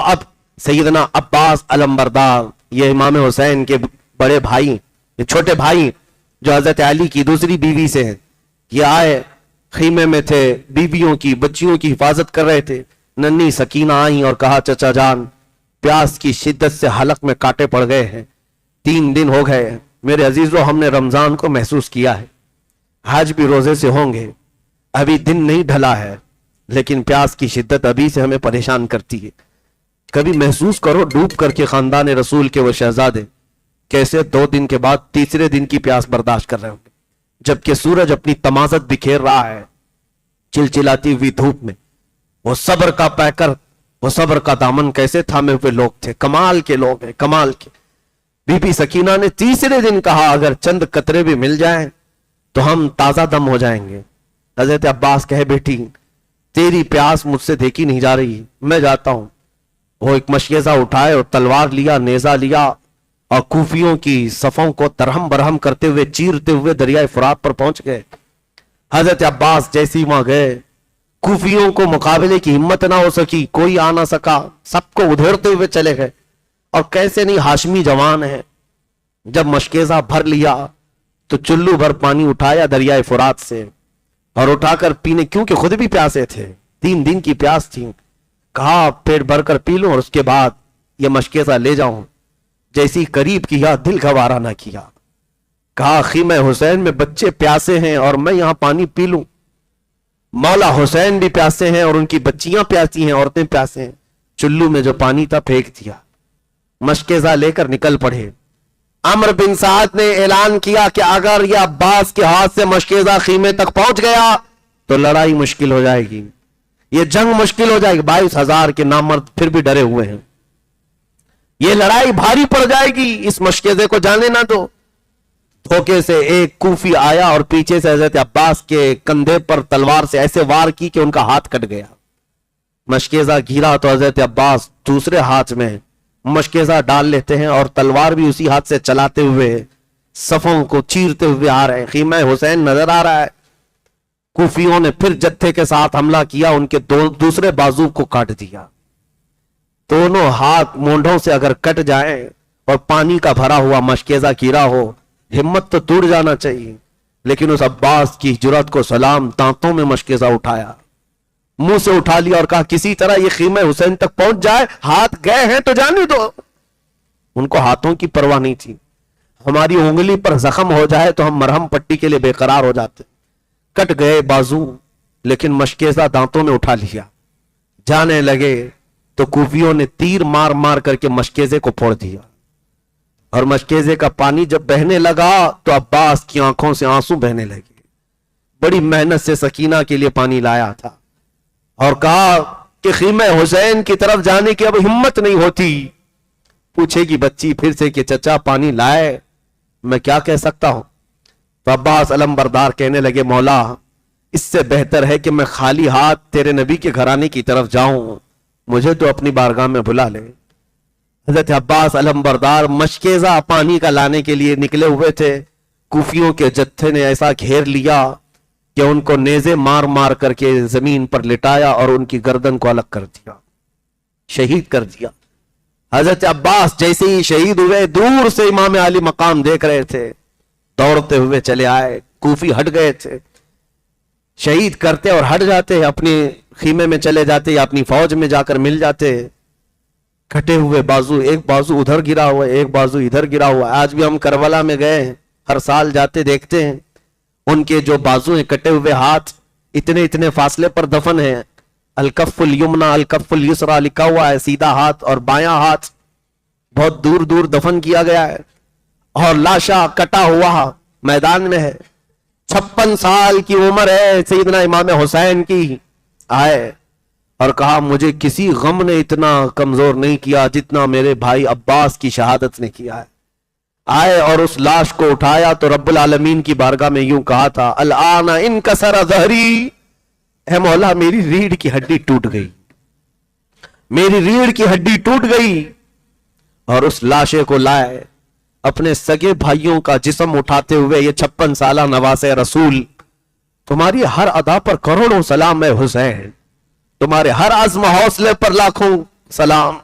اب سیدنا عباس علمبردار، یہ امام حسین کے بڑے بھائی، یہ چھوٹے بھائی جو حضرت علی کی دوسری بیوی سے ہیں، یہ آئے، خیمے میں تھے، بیویوں کی بچیوں کی حفاظت کر رہے تھے. ننھی سکینہ آئیں اور کہا چچا جان پیاس کی شدت سے حلق میں کانٹے پڑ گئے ہیں، 3 دن ہو گئے ہیں میرے عزیزو، ہم نے رمضان کو محسوس کیا ہے، آج بھی روزے سے ہوں گے، ابھی دن نہیں ڈھلا ہے، لیکن پیاس کی شدت ابھی سے ہمیں پریشان کرتی ہے. کبھی محسوس کرو ڈوب کر کے خاندان رسول کے وہ شہزادے کیسے 2 دن کے بعد تیسرے دن کی پیاس برداشت کر رہے ہوں گے، جبکہ سورج اپنی تمازت بکھیر رہا ہے چلچلاتی ہوئی دھوپ میں. وہ صبر کا پیکر، وہ صبر کا دامن کیسے تھامے ہوئے لوگ تھے، کمال کے لوگ ہیں، کمال کے. بی بی سکینہ نے تیسرے دن کہا اگر چند قطرے بھی مل جائیں تو ہم تازہ دم ہو جائیں گے. حضرت عباس کہے بیٹی تیری پیاس مجھ سے دیکھی نہیں جا رہی، میں جاتا ہوں. وہ ایک مشیزہ اٹھائے اور تلوار لیا، نیزہ لیا، اور کوفیوں کی صفوں کو درہم برہم کرتے ہوئے چیرتے ہوئے دریائے فرات پر پہنچ گئے. حضرت عباس جیسی وہاں گئے، کوفیوں کو مقابلے کی ہمت نہ ہو سکی، کوئی آ نہ سکا، سب کو ادھیڑتے ہوئے چلے گئے. اور کیسے نہیں ہاشمی جوان ہے، جب مشکیزہ بھر لیا تو چلو بھر پانی اٹھایا دریائے فرات سے اور اٹھا کر پینے، کیونکہ خود بھی پیاسے تھے، 3 دن کی پیاس تھی. کہا پیٹ بھر کر پی لوں اور اس کے بعد یہ مشکیزہ لے جاؤں. جیسی قریب کیا دل گوارا نہ کیا. کہا خیمہ حسین میں بچے پیاسے ہیں اور میں یہاں پانی پی لوں، مولا حسین بھی پیاسے ہیں اور ان کی بچیاں پیاسی ہیں، عورتیں پیاسے ہیں. چلو میں جو پانی تھا پھینک دیا، مشکیزہ لے کر نکل پڑے. عمرو بن سعد نے اعلان کیا کہ اگر یہ عباس کے ہاتھ سے مشکیزہ خیمے تک پہنچ گیا تو لڑائی مشکل ہو جائے گی، یہ جنگ مشکل ہو جائے گی. 22,000 کے نامرد پھر بھی ڈرے ہوئے ہیں، یہ لڑائی بھاری پڑ جائے گی، اس مشکیزے کو جانے نہ دو. دھوکے سے ایک کوفی آیا اور پیچھے سے حضرت عباس کے کندھے پر تلوار سے ایسے وار کی کہ ان کا ہاتھ کٹ گیا. مشکیزہ گھیرا تو حضرت عباس دوسرے ہاتھ میں مشکیزہ ڈال لیتے ہیں اور تلوار بھی اسی ہاتھ سے چلاتے ہوئے صفوں کو چیرتے ہوئے آ رہے ہیں. خیمہ حسین نظر آ رہا ہے. کوفیوں نے پھر جتھے کے ساتھ حملہ کیا، ان کے دوسرے بازو کو کاٹ دیا. دونوں ہاتھ مونڈھوں سے اگر کٹ جائیں اور پانی کا بھرا ہوا مشکیزہ گیرا ہو، ہمت تو ٹوٹ جانا چاہیے. لیکن اس عباس کی جرات کو سلام، دانتوں میں مشکیزہ اٹھایا، منہ سے اٹھا لیا اور کہا کسی طرح یہ خیمہ حسین تک پہنچ جائے، ہاتھ گئے ہیں تو جانے دو. ان کو ہاتھوں کی پرواہ نہیں تھی. ہماری انگلی پر زخم ہو جائے تو ہم مرہم پٹی کے لیے بے قرار ہو جاتے. کٹ گئے بازو، لیکن مشکیزہ دانتوں میں اٹھا لیا. جانے لگے تو کوفیوں نے تیر مار مار کر کے مشکیزے کو پھوڑ دیا، اور مشکیزے کا پانی جب بہنے لگا تو عباس کی آنکھوں سے آنسو بہنے لگے. بڑی محنت سے سکینہ کے لیے پانی لایا تھا اور کہا کہ خیمہ حسین کی طرف جانے کی اب ہمت نہیں ہوتی. پوچھے گی بچی پھر سے کہ چچا پانی لائے، میں کیا کہہ سکتا ہوں. تو عباس علمبردار کہنے لگے مولا اس سے بہتر ہے کہ میں خالی ہاتھ تیرے نبی کے گھرانے کی طرف جاؤں، مجھے تو اپنی بارگاہ میں بلا لے. حضرت عباس علمبردار مشکیزہ پانی کا لانے کے لیے نکلے ہوئے تھے. کوفیوں کے جتھے نے ایسا گھیر لیا کہ ان کو نیزے مار مار کر کے زمین پر لٹایا اور ان کی گردن کو الگ کر دیا، شہید کر دیا. حضرت عباس جیسے ہی شہید ہوئے، دور سے امام علی مقام دیکھ رہے تھے، دوڑتے ہوئے چلے آئے. کوفی ہٹ گئے تھے، شہید کرتے اور ہٹ جاتے، اپنے خیمے میں چلے جاتے یا اپنی فوج میں جا کر مل جاتے. کٹے ہوئے بازو، ایک بازو ادھر گرا ہوا ہے، ایک بازو ادھر گرا ہوا ہے. آج بھی ہم کربلا میں گئے ہیں، ہر سال جاتے دیکھتے ہیں، ان کے جو بازو ہیں، کٹے ہوئے ہاتھ اتنے اتنے فاصلے پر دفن ہیں. الکف الیمنا الکف الیسرا لکھا ہوا ہے، سیدھا ہاتھ اور بایاں ہاتھ بہت دور دور دفن کیا گیا ہے. اور لاشا کٹا ہوا میدان میں ہے. 56 سال کی عمر ہے سیدنا امام حسین کی. آئے اور کہا مجھے کسی غم نے اتنا کمزور نہیں کیا جتنا میرے بھائی عباس کی شہادت نے کیا ہے. آئے اور اس لاش کو اٹھایا تو رب العالمین کی بارگاہ میں یوں کہا تھا الآن انکسر ظہری، اے مولا میری ریڑھ کی ہڈی ٹوٹ گئی، میری ریڑھ کی ہڈی ٹوٹ گئی. اور اس لاشے کو لائے، اپنے سگے بھائیوں کا جسم اٹھاتے ہوئے یہ 56 سالہ نواسے رسول، تمہاری ہر ادا پر کروڑوں سلام ہے حسین، تمہارے ہر عزم حوصلے پر لاکھوں سلام.